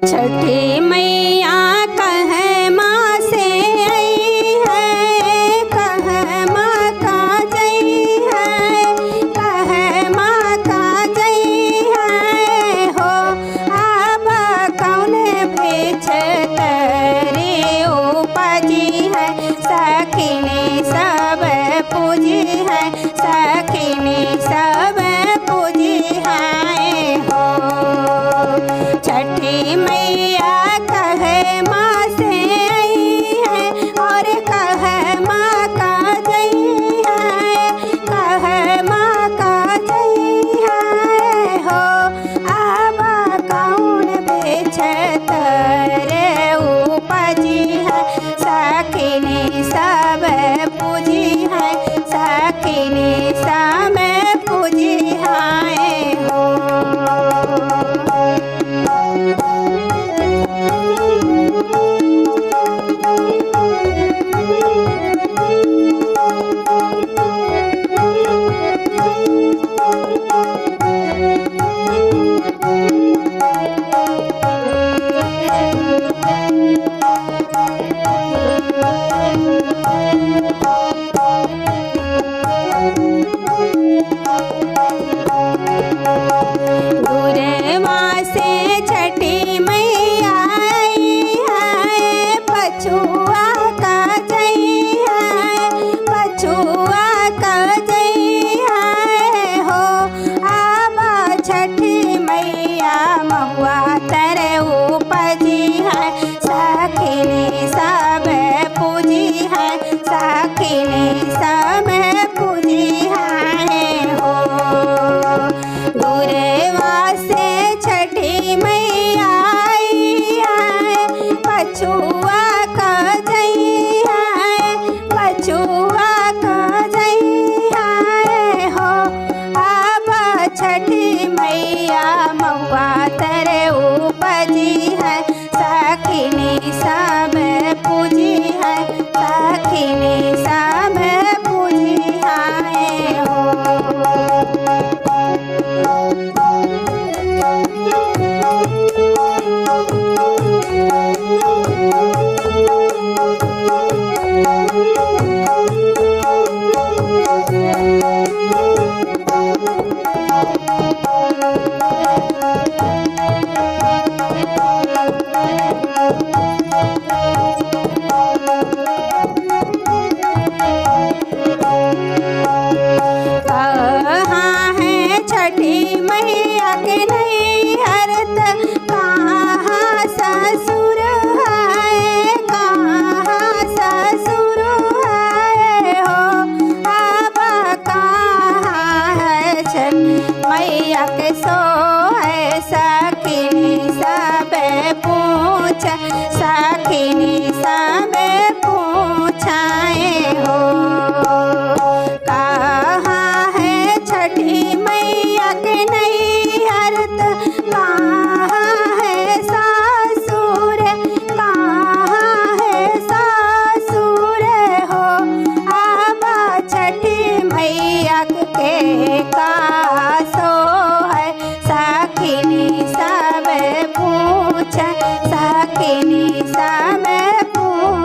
छठी मैया कह माँ से आई है, कह माँ का जई है, कह माँ का जई है हो। अब कौन भेज रे उपजी है, सखिनी सब पूजी है, सखिनी सब पूजी है हो। छठी मैया कह माँ से आई है और कह माँ का जई है, कह माँ का जई है हो। अब कौन बेचत रे उपजी है, सखिनी सब पूजी है, सखिनी सब पूजी है हो। दूरवा से छठी मैया आई है, पछुआ का जई है, पछुआ का जई है हो। अब छठी मैया महुआ तर उपजी है, सखिनी सब पूजी है, सखिनी सब पूजी है हो। दूरवा से छठी मैया आई है, पछुआ का जई है, पछुआ का जई है हो। अब छठी मैया महुआ तर उपजी है, सखिनी सब पूजी है, सखिनी सब पूजी है हो। कहाँ है छठी मैया के नैहरत, कहाँ ससुर है, कहाँ ससुर है हो। अब कहाँ है छठी मैया के सो है, सखिनी सब पूछ, सखिनी सब पूछाए हो। कहाँ है छठी मैया के नैहरत, कहाँ है ससुर, कहाँ है ससुर हो। अब छठी मैया के कासो है, सखिनी सब पूछ, सखिनी सब पूछ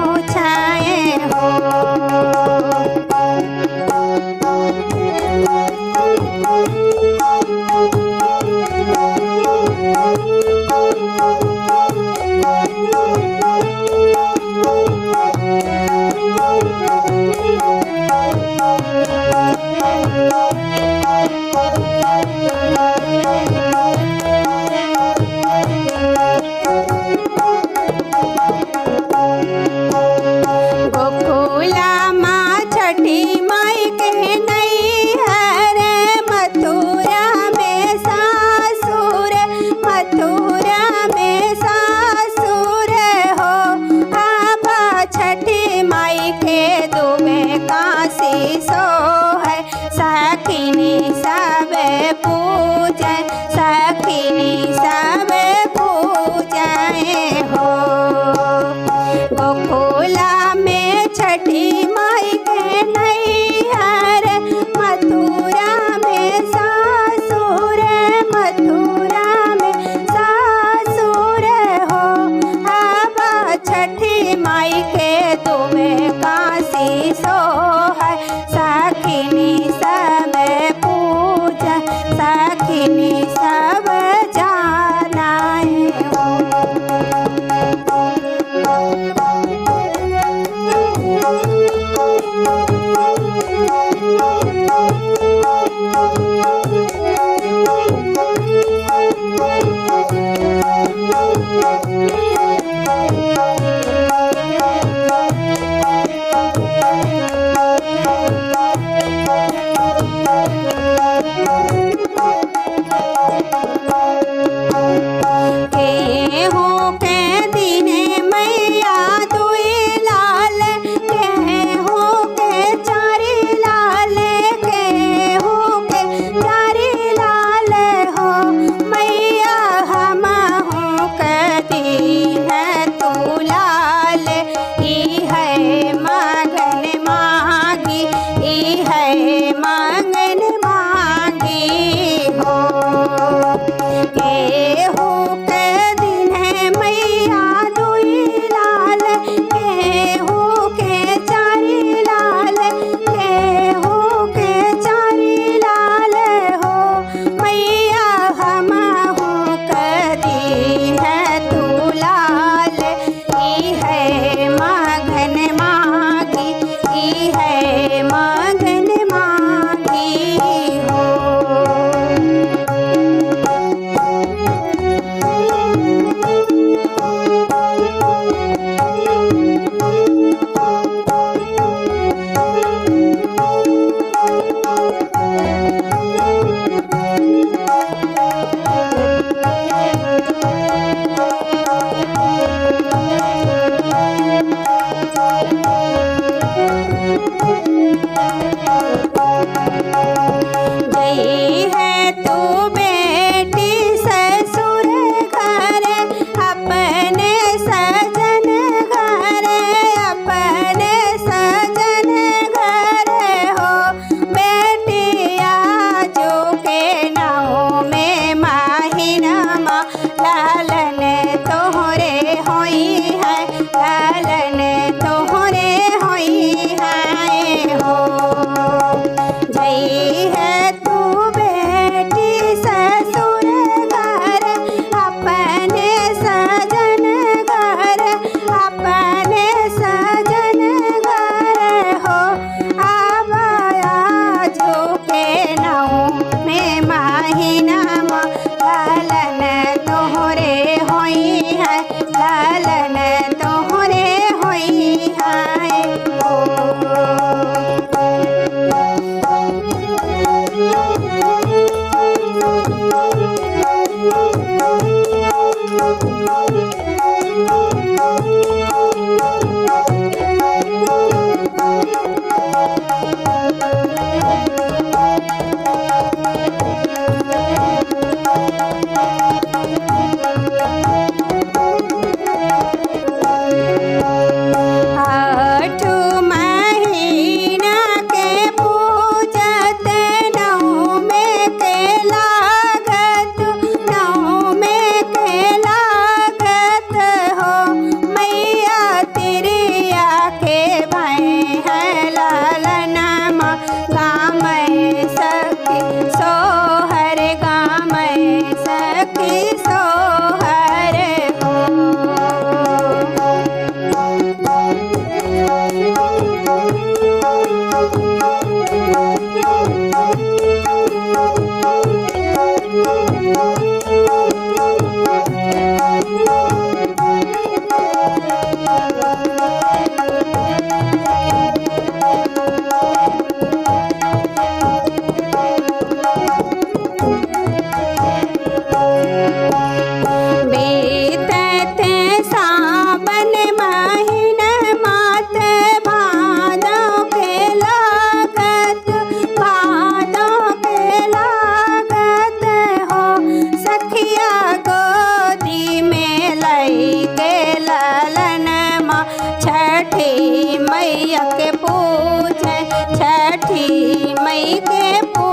छठी मैया के पूजे, छठी मई के पूजे।